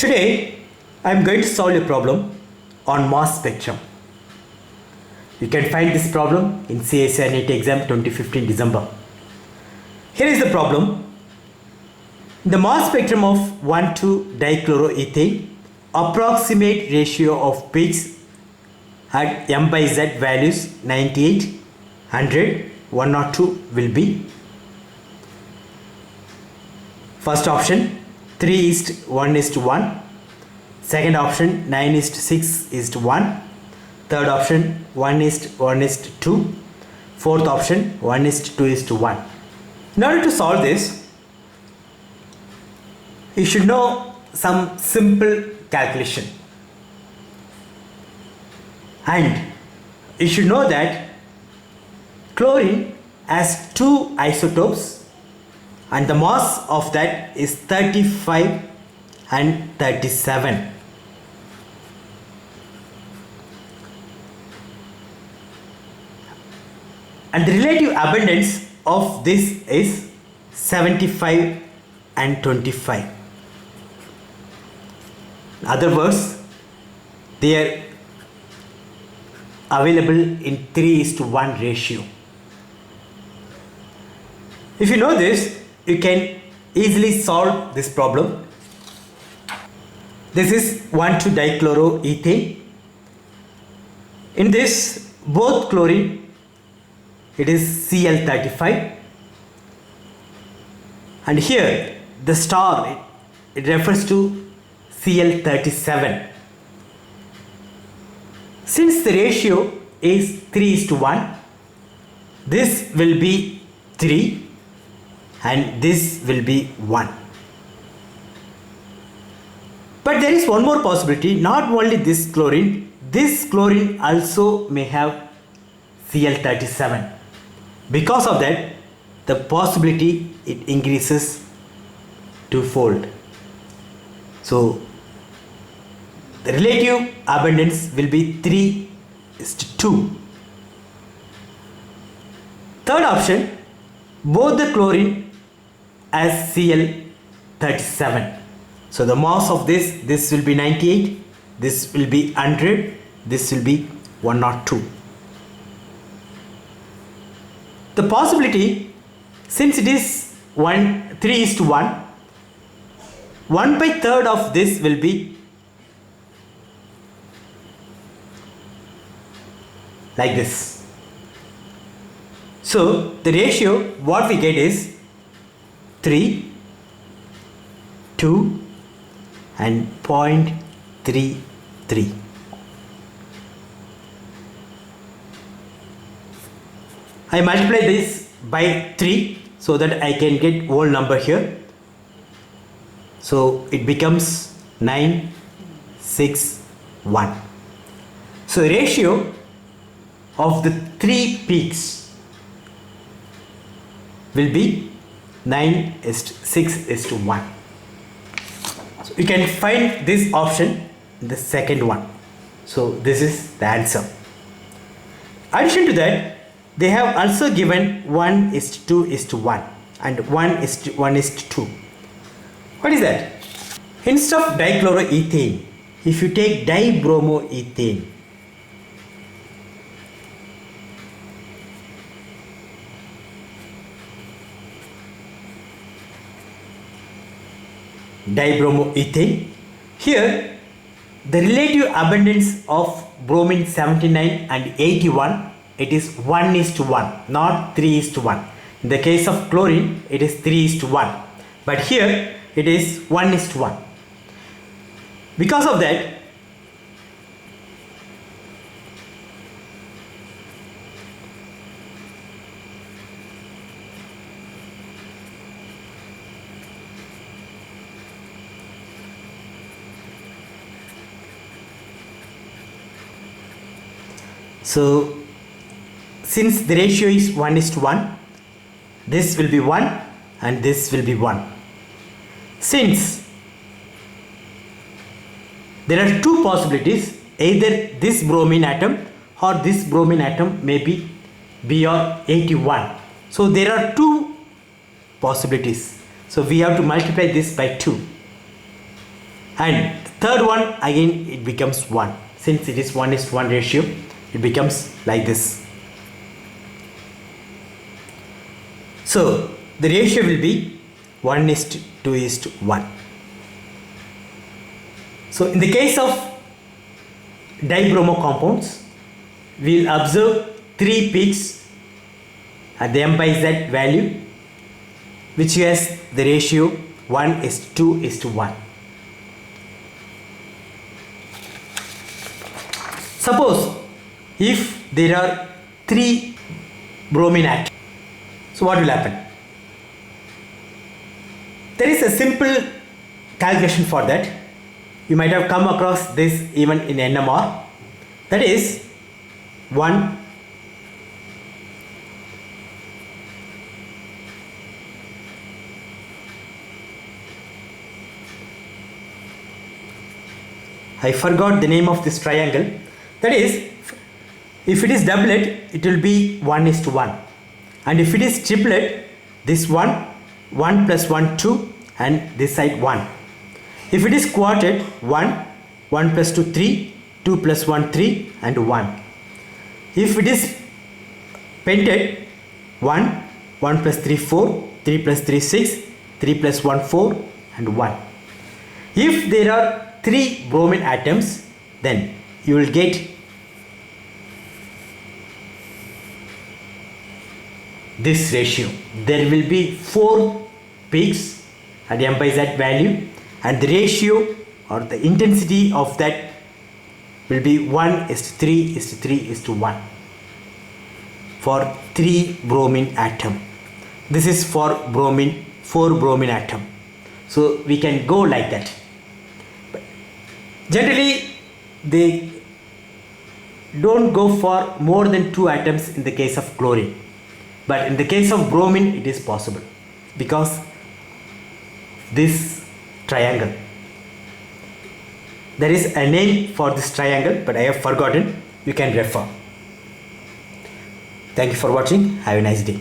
Today I am going to solve a problem on mass spectrum. You can find this problem in CSIR NET exam 2015 December. Here is the problem. The mass spectrum of 1,2-dichloroethane, approximate ratio of peaks at m by z values 98, 100, 102 will be. First option 3:1:1. Second option 9:6:1. Third option 1:1:2. Fourth option 1:2:1. In order to solve this, you should know some simple calculation, and you should know that chlorine has two isotopes and the mass of that is 35 and 37. And the relative abundance of this is 75 and 25. In other words, they are available in 3:1 ratio. If you know this, you can easily solve this problem. This is 1,2-dichloroethane. In this, both chlorine, it is Cl35, and here the star, it refers to Cl37. Since the ratio is 3:1, this will be 3 and this will be 1. But there is one more possibility. Not only this chlorine also may have Cl37. Because of that, the possibility it increases twofold. So the relative abundance will be 3:2. Third option, both the chlorine has Cl37. So the mass of this will be 98, this will be 100, this will be 102. The possibility, since it is 3:1, 1/3 of this will be like this. So the ratio what we get is 3, 2 and 0.33. I multiply this by 3 so that I can get whole number here. So it becomes 9:6:1. So the ratio of the 3 peaks will be 9:6:1. So you can find this option in the second one. So this is the answer. In addition to that, they have also given 1:2:1 and 1:1:2. What is that? Instead of dichloroethane, if you take dibromoethane, here the relative abundance of bromine 79 and 81, it is 1:1, not 3:1. In the case of chlorine, it is 3:1, but here it is 1:1. Because of that, so since the ratio is 1:1, this will be 1 and this will be 1. Since there are two possibilities, either this bromine atom or this bromine atom may be Br81. So there are two possibilities. So we have to multiply this by 2. and third one again it becomes 1. Since it is 1:1 ratio, it becomes like this. So the ratio will be 1:2:1. So in the case of dibromo compounds, we will observe 3 peaks at the M/Z value, which has the ratio 1:2:1. Suppose if there are 3 bromine atoms, so what will happen? There is a simple calculation for that. You might have come across this even in NMR. That is 1 I forgot the name of this triangle. That is, if it is doublet, it will be 1:1, and if it is triplet, this 1 plus 1 2, and this side 1. If it is quartet, 1 plus 2 3, 2 plus 1 3, and 1. If it is pentet, 1 plus 3 4, 3 plus 3 6, 3 plus 1 4, and 1. If there are 3 bromine atoms, then you will get this ratio. There will be 4 peaks at the M/Z value, and the ratio or the intensity of that will be 1:3:3:1 for 3 bromine atom. This is for 4 bromine atom. So we can go like that. But generally they don't go for more than 2 atoms in the case of chlorine, but in the case of bromine it is possible because this triangle, there is a name for this triangle but I have forgotten. You can refer. Thank you for watching. Have a nice day.